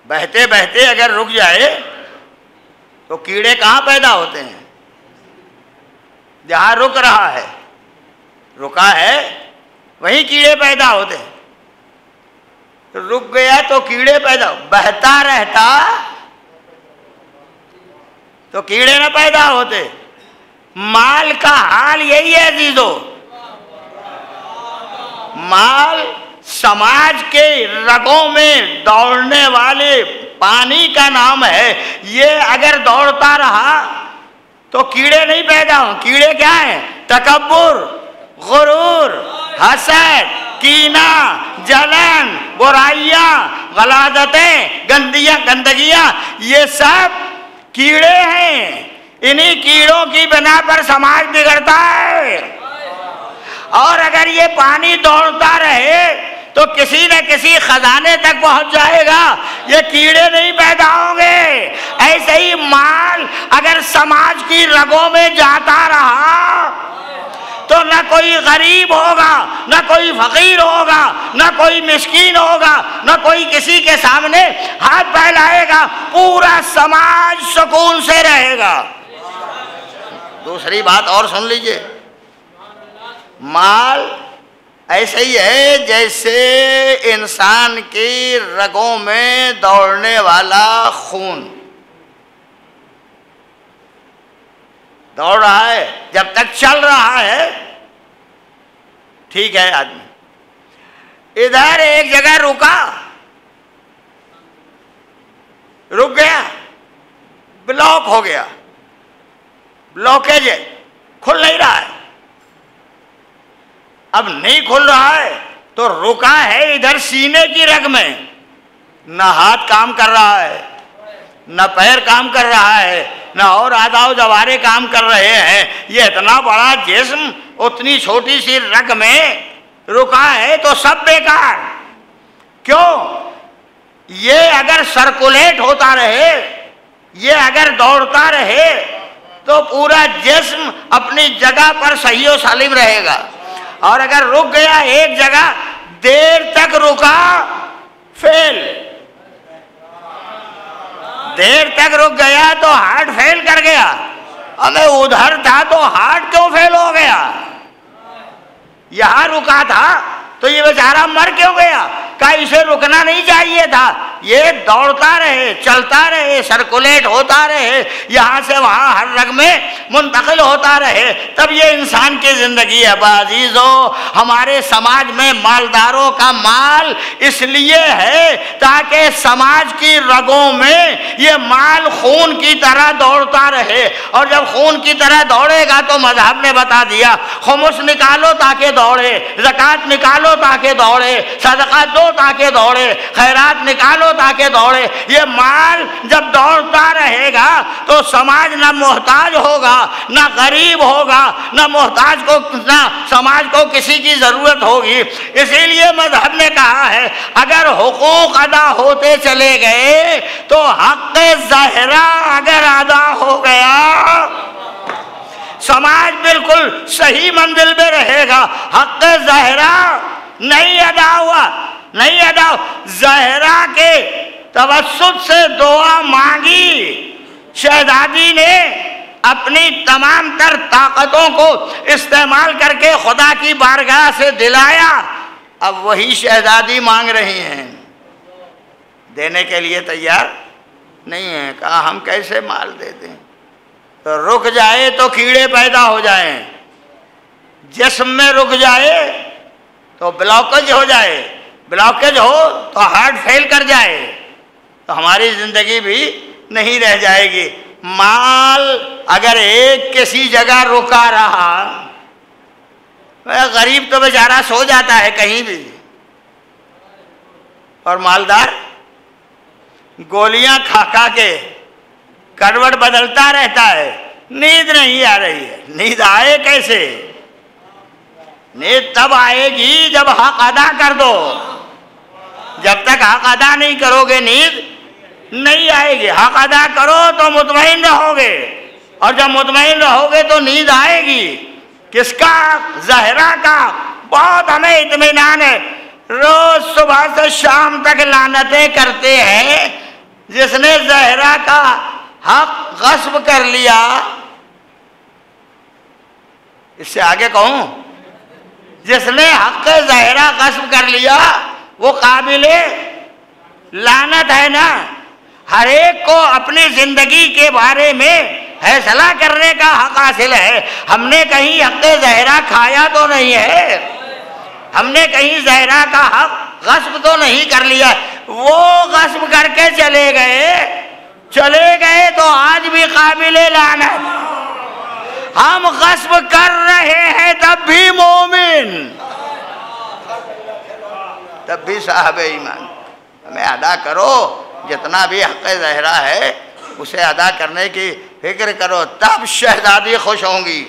بہتے بہتے اگر رک جائے تو کیڑے کہاں پیدا ہوتے ہیں؟ جہاں رک رہا ہے، رکا ہے وہیں کیڑے پیدا ہوتے ہیں. رک گیا تو کیڑے پیدا، بہتا رہتا تو کیڑے نہ پیدا ہوتے. مال کا حال یہی ہے عزیزو. مال سماج کے رگوں میں دوڑنے والے پانی کا نام ہے. یہ اگر دوڑتا رہا تو کیڑے نہیں پیدا ہوں. کیڑے کیا ہیں؟ تکبر، غرور، حسد، کینہ، جلن، برائیاں، غلاظتیں، گندگیاں، یہ سب کیڑے ہیں. انہی کیڑوں کی بنا پر سماج بگڑتا ہے. اور اگر یہ پانی دوڑتا رہے تو کسی نہ کسی خزانے تک پہنچ جائے گا، یہ کیڑے نہیں پیدا ہوں گے. ایسے ہی مال اگر سماج کی رگوں میں جاتا رہا تو نہ کوئی غریب ہوگا، نہ کوئی فقیر ہوگا، نہ کوئی مسکین ہوگا، نہ کوئی کسی کے سامنے ہاتھ پھیلائے گا. پورا سماج سکون سے رہے گا. دوسری بات اور سن لیجئے. مال ایسے ہی ہے جیسے انسان کی رگوں میں دوڑنے والا خون دوڑ رہا ہے. جب تک چل رہا ہے ٹھیک ہے آدمی. ادھر ایک جگہ رک گیا، بلاک ہو گیا، بلاکیج ہے، کھل نہیں رہا ہے. اب نہیں کھل رہا ہے تو رکا ہے ادھر سینے کی رگ میں. نہ ہاتھ کام کر رہا ہے، نہ پیر کام کر رہا ہے، نہ اور اعضاء و جوارے کام کر رہے ہیں. یہ اتنا بڑا جسم اتنی چھوٹی سی رگ میں رکا ہے تو سب بیکار. کیوں؟ یہ اگر سرکولیٹ ہوتا رہے، یہ اگر دوڑتا رہے تو پورا جسم اپنی جگہ پر صحیح و سالم رہے گا. اور اگر رک گیا ایک جگہ دیر تک رکا فیل، دیر تک رک گیا تو ہارٹ فیل کر گیا. ہمیں ادھر تھا تو ہارٹ کیوں فیل ہو گیا؟ یہاں رکا تھا تو یہ بیچارہ مر کیوں گیا؟ کہ اسے رکنا نہیں چاہیے تھا، یہ دوڑتا رہے، چلتا رہے، سرکولیٹ ہوتا رہے، یہاں سے وہاں ہر رگ میں منتقل ہوتا رہے، تب یہ انسان کی زندگی ہے. عزیزو، ہمارے سماج میں مالداروں کا مال اس لیے ہے تاکہ سماج کی رگوں میں یہ مال خون کی طرح دوڑتا رہے. اور جب خون کی طرح دوڑے گا تو مذہب نے بتا دیا خمس نکالو تاکہ دوڑے، زکوٰۃ نکالو تاکہ دوڑے، صدقہ دو تاکہ دوڑے، خیرات نکالو تاکہ دوڑے. یہ مال جب دوڑتا رہے گا تو سماج نہ محتاج ہوگا، نہ غریب ہوگا، نہ محتاج کو، نہ سماج کو کسی کی ضرورت ہوگی. اسی لیے مذہب نے کہا ہے اگر حقوق ادا ہوتے چلے گئے تو حق ظاہرہ اگر ادا ہو گیا سماج بالکل صحیح منزل پہ رہے گا. حق ظاہرہ نہیں ادا ہوا، نہیں ادا، ظاہرہ کے توسط سے دعا مانگی، شہزادی نے اپنی تمام تر طاقتوں کو استعمال کر کے خدا کی بارگاہ سے دلایا. اب وہی شہزادی مانگ رہی ہیں، دینے کے لیے تیار نہیں ہیں. کہا ہم کیسے مال دے دیں؟ تو رک جائے تو کیڑے پیدا ہو جائیں، جسم میں رک جائے تو بلاکج ہو جائے، بلاکج ہو تو ہارٹ فیل کر جائے تو ہماری زندگی بھی نہیں رہ جائے گی. مال اگر ایک کسی جگہ رکا رہا، غریب تو بیچارہ سو جاتا ہے کہیں بھی، اور مالدار گولیاں کھا کھا کے کروٹ بدلتا رہتا ہے. نیند نہیں آ رہی ہے، نیند آئے کیسے؟ نیند تب آئے گی جب حق ادا کر دو. جب تک حق ادا نہیں کرو گے نیند نہیں آئے گی. حق ادا کرو تو مطمئن رہو گے، اور جب مطمئن رہو گے تو نیند آئے گی. کس کا؟ ظاہرہ کا. بہت ہمیں اطمینان ہے. روز صبح سے شام تک لعنتیں کرتے ہیں جس نے ظاہرہ کا حق غصب کر لیا. اس سے آگے کہوں، جس نے حق ظاہرہ غصب کر لیا وہ قابل لعنت ہے نا. ہر ایک کو اپنی زندگی کے بارے میں فیصلہ کرنے کا حق حاصل ہے. ہم نے کہیں حق ظاہرہ کھایا تو نہیں ہے، ہم نے کہیں ظاہرہ کا حق غصب تو نہیں کر لیا. وہ غصب کر کے چلے گئے تو آج بھی قابل لعنت. ہم غصب کر رہے ہیں تب بھی مومن، تب بھی صاحب ایمان. ہمیں ادا کرو، جتنا بھی حق ظاہرہ ہے اسے ادا کرنے کی فکر کرو، تب شہزادی خوش ہوں گی.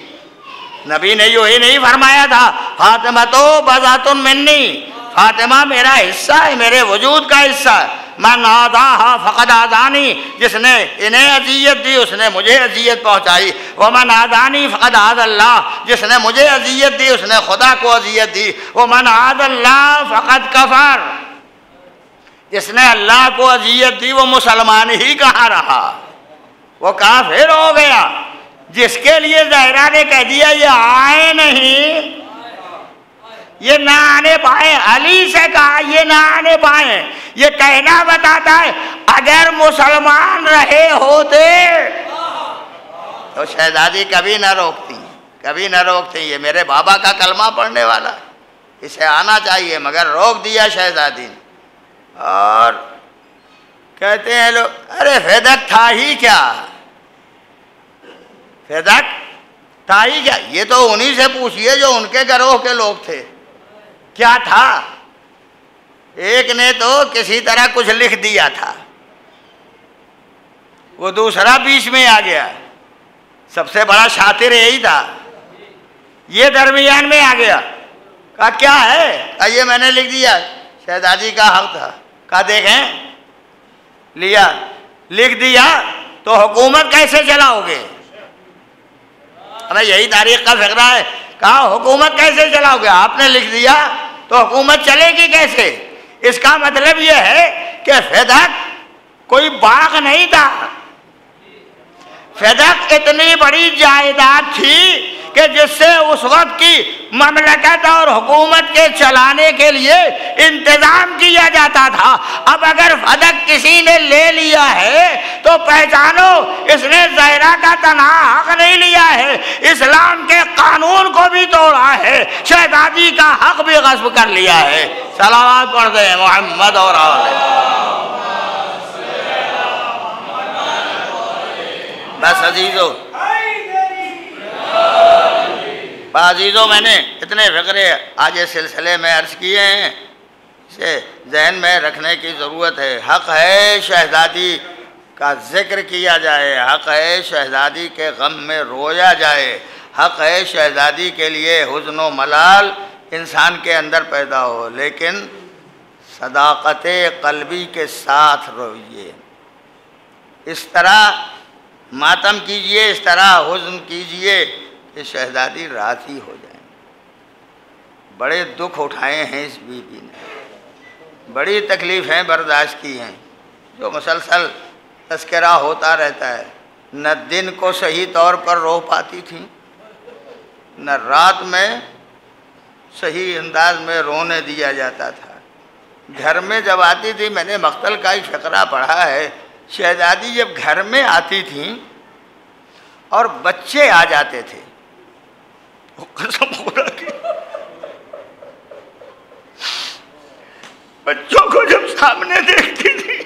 نبی نے یوں ہی نہیں فرمایا تھا فاطمہ تو بذات منی، فاطمہ میرا حصہ ہے، میرے وجود کا حصہ ہے. من آذاہا فقد آذانی، جس نے انہیں اذیت دی اس نے مجھے اذیت پہنچائی. ومن آذانی فقد آذى اللہ، جس نے مجھے اذیت دی اس نے خدا کو اذیت دی. ومن آذى اللہ فقد کفر، جس نے اللہ کو اذیت دی وہ مسلمان ہی کہاں رہا، وہ کافر ہو گیا. جس کے لیے ظاہرہ نے کہہ دیا یہ آئے نہیں، یہ نہ آنے پائے، علی سے کہا یہ نہ آنے پائے. یہ کہنا بتاتا ہے اگر مسلمان رہے ہوتے تو شہزادی کبھی نہ روکتی، کبھی نہ روکتی. یہ میرے بابا کا کلمہ پڑھنے والا، اسے آنا چاہیے، مگر روک دیا شہزادی نے. اور کہتے ہیں لوگ ارے فیدک تھا ہی کیا، فیدک تھا ہی کیا. یہ تو انہی سے پوچھئے جو ان کے گروہ کے لوگ تھے. کیا تھا؟ ایک نے تو کسی طرح کچھ لکھ دیا تھا، وہ دوسرا بیچ میں آ گیا. سب سے بڑا شاطر یہی تھا، یہ درمیان میں آ گیا. کہا کیا ہے؟ کہا یہ میں نے لکھ دیا، شہزادی کا حق تھا. کہا دیکھیں، لیا، لکھ دیا تو حکومت کیسے چلاؤ گے؟ ہمیں یہی تاریخ کا فقرہ ہے. کہا حکومت کیسے چلاؤ گے؟ آپ نے لکھ دیا تو حکومت چلے گی کیسے؟ اس کا مطلب یہ ہے کہ فدق کوئی باغ نہیں تھا. فدق اتنی بڑی جائیداد تھی کہ جس سے اس وقت کی مملکت اور حکومت کے چلانے کے لیے انتظام کیا جاتا تھا. اب اگر فدق کسی نے لے لیا ہے تو پہچانو اس نے زہرا کا تنہا حق نہیں لیا ہے، اسلام کے قانون کو بھی توڑا ہے، شہزادی کا حق بھی غصب کر لیا ہے. صلوات پڑھتے ہیں محمد اور بس عزیزو میں نے اتنے فقرے آج اس سلسلے میں عرض کیے ہیں، اسے ذہن میں رکھنے کی ضرورت ہے. حق ہے شہزادی کا ذکر کیا جائے، حق ہے شہزادی کے غم میں رویا جائے، حق ہے شہزادی کے لیے حزن و ملال انسان کے اندر پیدا ہو، لیکن صداقت قلبی کے ساتھ روئیے. اس طرح ماتم کیجئے، اس طرح حزن کیجئے کہ شہزادی راضی ہو جائیں. بڑے دکھ اٹھائے ہیں اس بیوی نے، بڑی تکلیفیں برداشت کی ہیں، جو مسلسل تذکرہ ہوتا رہتا ہے. نہ دن کو صحیح طور پر رو پاتی تھیں، نہ رات میں صحیح انداز میں رونے دیا جاتا تھا. گھر میں جب آتی تھی، میں نے مقتل کا ایک فقرہ پڑھا ہے، شہزادی جب گھر میں آتی تھیں اور بچے آ جاتے تھے، قسم خدا کی، بچوں کو جب سامنے دیکھتی تھی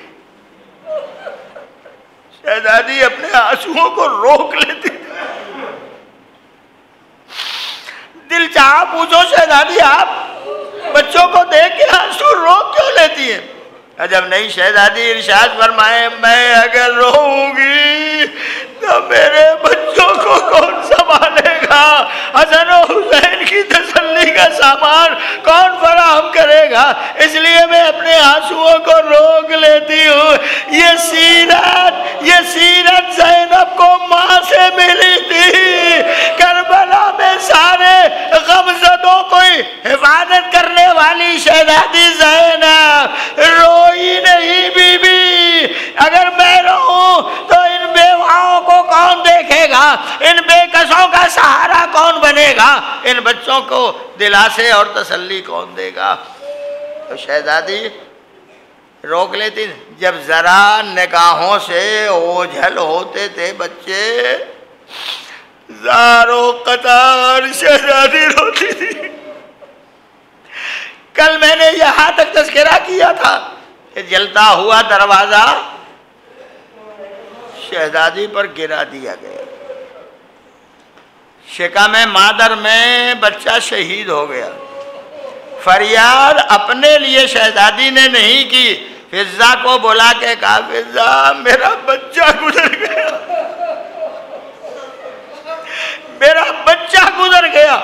شہزادی اپنے آنسوؤں کو روک لیتی تھی. دل چاہا پوچھو شہزادی آپ بچوں کو دیکھ کے آنسو روک کیوں لیتی ہیں؟ جب نہیں شہزادی ارشاد فرمائے میں اگر روؤں گی تو میرے بچوں کو کون سنبھالے گا، حسن و حسین کی تسلی کا سامان کون فراہم کرے گا، اس لیے میں اپنے آنسوؤں کو روک لیتی ہوں. یہ سیرت زینب کو ماں سے ملی تھی. کربلا میں سارے غمزدوں کو حفاظت کرنے والی شہزادی زینب روئی نہیں بی بی. اگر میں رہوں تو ان بیواؤں کو کون دیکھے گا، ان بے کسوں کا سہارا کون بنے گا، ان بچوں کو دلاسے اور تسلی کون دے گا. تو شہزادی روک لیتی. جب ذرا نگاہوں سے اوجھل ہوتے تھے بچے، زارو قطار شہزادی روتی تھی. کل میں نے یہاں تک تذکرہ کیا تھا کہ جلتا ہوا دروازہ شہزادی پر گرا دیا گیا. شکم مادر میں بچہ شہید ہو گیا. فریاد اپنے لیے شہزادی نے نہیں کی، فضہ کو بلا کے کہا فضہ میرا بچہ گزر گیا، میرا بچہ گزر گیا.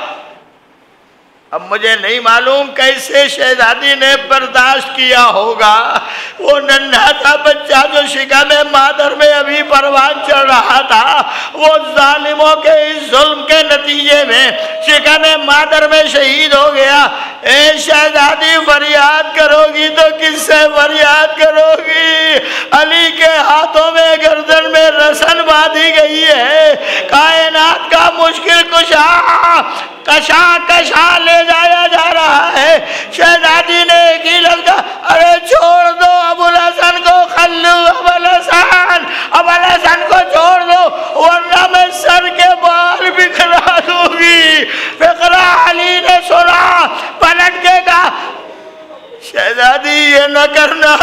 اب مجھے نہیں معلوم کیسے شہزادی نے برداشت کیا ہوگا. وہ ننھا تھا بچہ جو شکم مادر میں ابھی پروان چڑھ رہا تھا، وہ ظالموں کے اس ظلم کے نتیجے میں شکم مادر میں شہید ہو گیا. اے شہزادی فریاد کرو گی تو کس سے فریاد کرو گی؟ علی کے ہاتھوں میں گردن میں رسن باندھی گئی ہے. کائنات کا مشکل کشا لے جایا جا رہا ہے. شہزادی نے ایک ہی لفظ کہا ارے چھوڑ دو ابو الحسن کو، خلو ابو الحسن کو چھوڑ دو ورنہ میں سر کے بال بکھرا دوں گی. فقرہ علی نے سنا، پلٹ کے کہا شہزادی یہ نہ کرنا،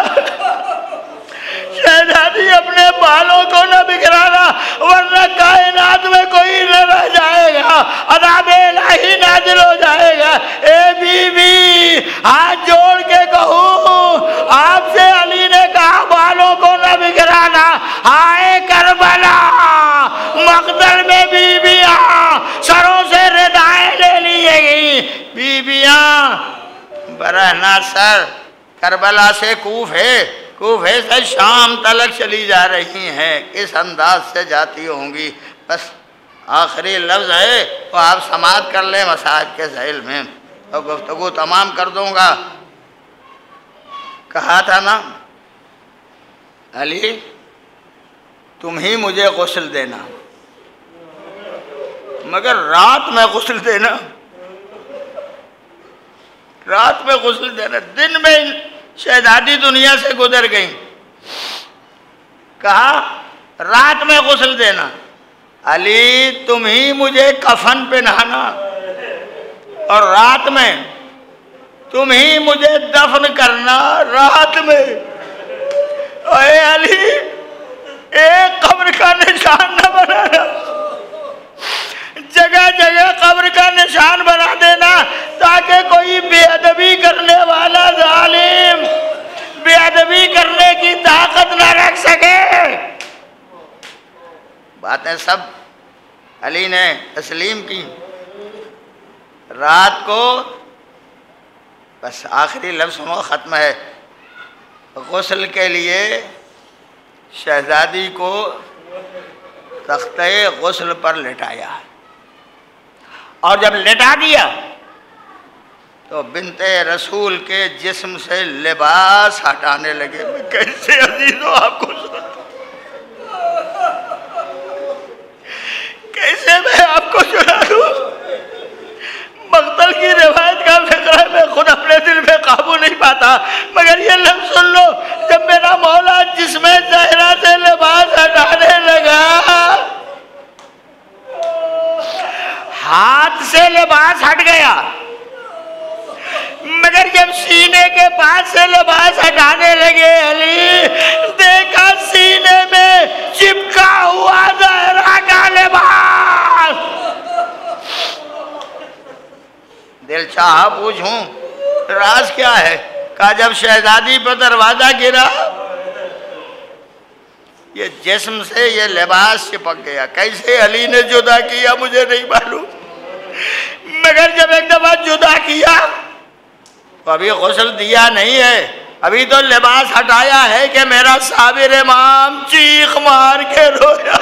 شہزادی اپنے بالوں کو نہ بکھرانا ورنہ کائنات میں کوئی نہ رہ جائے گا، عذاب الہی نازل ہو جائے گا. اے بی بی ہاتھ جوڑ کے کہوں آپ سے علی نے کہا بالوں کو نہ بکھرانا. ہائے کربلا مقتل میں بیویاں سروں سے ردائیں لے لیے گئی. بیویاں برہنہ سر کربلا سے کوفے سے شام تلک چلی جا رہی ہیں. کس انداز سے جاتی ہوں گی؟ بس آخری لفظ ہے تو آپ سماعت کر لیں مصاحف کے ذیل میں، تو گفتگو تمام کر دوں گا۔ کہا تھا نا علی تم ہی مجھے غسل دینا، مگر رات میں غسل دینا، رات میں غسل دینا۔ دن میں شہزادی دنیا سے گزر گئی، کہا رات میں غسل دینا۔ علی تم ہی مجھے کفن پہنانا اور رات میں تم ہی مجھے دفن کرنا رات میں۔ اے علی ایک قبر کا نشان نہ بنانا، جگہ جگہ قبر کا نشان بنا دینا تاکہ کوئی بے ادبی کرنے والا ظالم بے ادبی کرنے کی طاقت نہ رکھ سکے۔ باتیں سب علی نے تسلیم کی۔ رات کو بس آخری لفظ ختم ہے، غسل کے لیے شہزادی کو تختہ غسل پر لٹایا، اور جب لٹا دیا تو بنت رسول کے جسم سے لباس ہٹانے لگے۔ میں کیسے عزیزوں آپ کو کیسے میں آپ کو سنا دوں؟ مقتل کی روایت کا فکر ہے، میں خود اپنے دل میں قابو نہیں پاتا، مگر یہ لفظ سن لو، جب میرا مولا جسم زہرا سے لباس ہٹانے لگا، ہاتھ سے لباس ہٹ گیا، مگر جب سینے کے پاس سے لباس ہٹانے لگے علی، دیکھا سینے میں چپکا ہوا زہرا کا لباس۔ دل چاہا پوچھوں راز کیا ہے؟ کہا جب شہزادی پر دروازہ گرا یہ جسم سے یہ لباس چپک گیا۔ کیسے علی نے جدا کیا مجھے نہیں معلوم، مگر جب ایک دفعہ جدا کیا تو ابھی غسل دیا نہیں ہے، ابھی تو لباس ہٹایا ہے کہ میرا صابر امام چیخ مار کے رویا،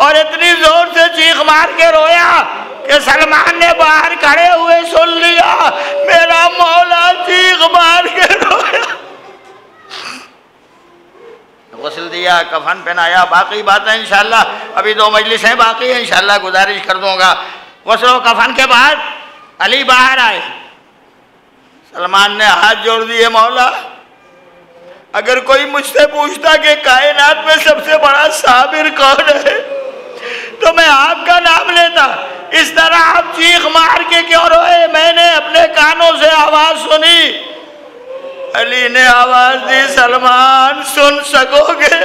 اور اتنی زور سے چیخ مار کے رویا کہ سلمان نے باہر کھڑے ہوئے سن لیا، میرا مولا چیخ مار کے رویا۔ غسل دیا، کفن پہنایا، باقی باتیں انشاءاللہ ابھی 2 مجلسیں باقی ہیں، انشاءاللہ گزارش کر دوں گا۔ غسل و کفن کے بعد علی باہر آئے، سلمان نے ہاتھ جوڑ دیے، مولا اگر کوئی مجھ سے پوچھتا کہ کائنات میں سب سے بڑا صابر کون ہے تو میں آپ کا نام لیتا، اس طرح آپ چیخ مار کے کیوں روئے؟ میں نے اپنے کانوں سے آواز سنی۔ علی نے آواز دی، سلمان سن سکو گے؟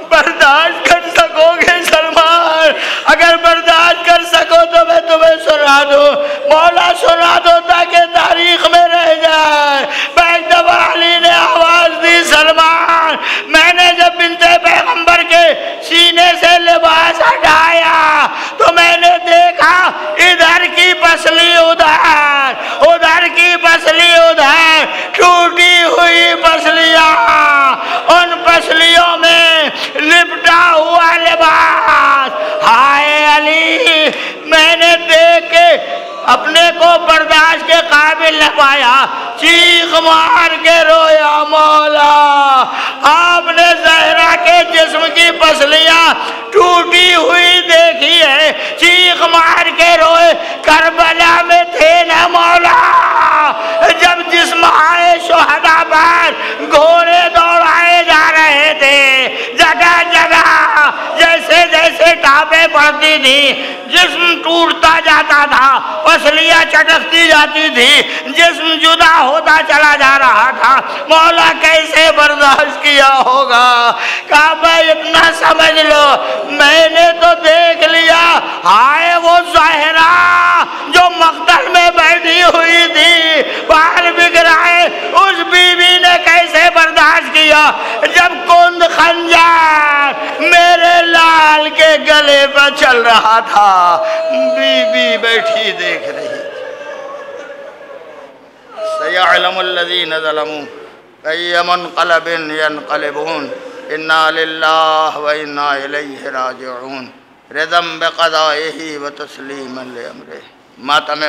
برداشت کر سکو گے سلمان؟ اگر برداشت کر سکو تو میں تمہیں سنا دوں، مولا سنا دو تاکہ تاریخ میں رہ جائے۔ ایک دفعہ علی نے آواز دی، سلمان میں نے جب بنت پیغمبر کے سینے سے لباس ہٹایا تو میں نے دیکھا ادھر کی پسلی ادھر، ادھر کی پسلی ادھر، ٹوٹی ہوئی پسلیاں، ان پسلیوں میں لپٹا ہوا لباس۔ ہائے علی میں نے دیکھ کے اپنے کو برداشت کے قابل نہ پایا، چیخ مار کے رویا، مولا آپ نے زہرا کے جسم کی پسلیاں ٹوٹی ہوئی دیکھی ہے، چیخ مار کے روئے۔ کربلا میں تھے نا مولا، جب جسم آئے شہداء پر گھوڑے دوڑائے جا رہے تھے، جگہ جگہ جیسے جیسے ٹاپیں پڑتی تھی جسم ٹوٹتا جاتا تھا، پسلیاں چٹکتی جاتی تھی، جسم جدا ہوتا چلا جا رہا تھا۔ مولا کیسے برداشت کیا ہوگا؟ کعبہ اتنا سمجھ لو میں نے تو دیکھ لیا، ہائے وہ زہرا جو مقتل میں بیٹھی ہوئی تھی، بال بگڑائے، اس بی بی نے کیسے برداشت کیا جب کند خنجر میرے لال کے گلے پہ چل رہا تھا، بی بی بیٹھی دیکھ رہی۔ سَيَعْلَمُ الَّذِينَ ظَلَمُوا أَيَّ مُنْقَلَبٍ يَنْقَلِبُونَ إِنَّا لِلَّهِ وَإِنَّا إِلَيْهِ رَاجِعُونَ۔ رضم بقضائہ و تسلیما لامرہ، ماتم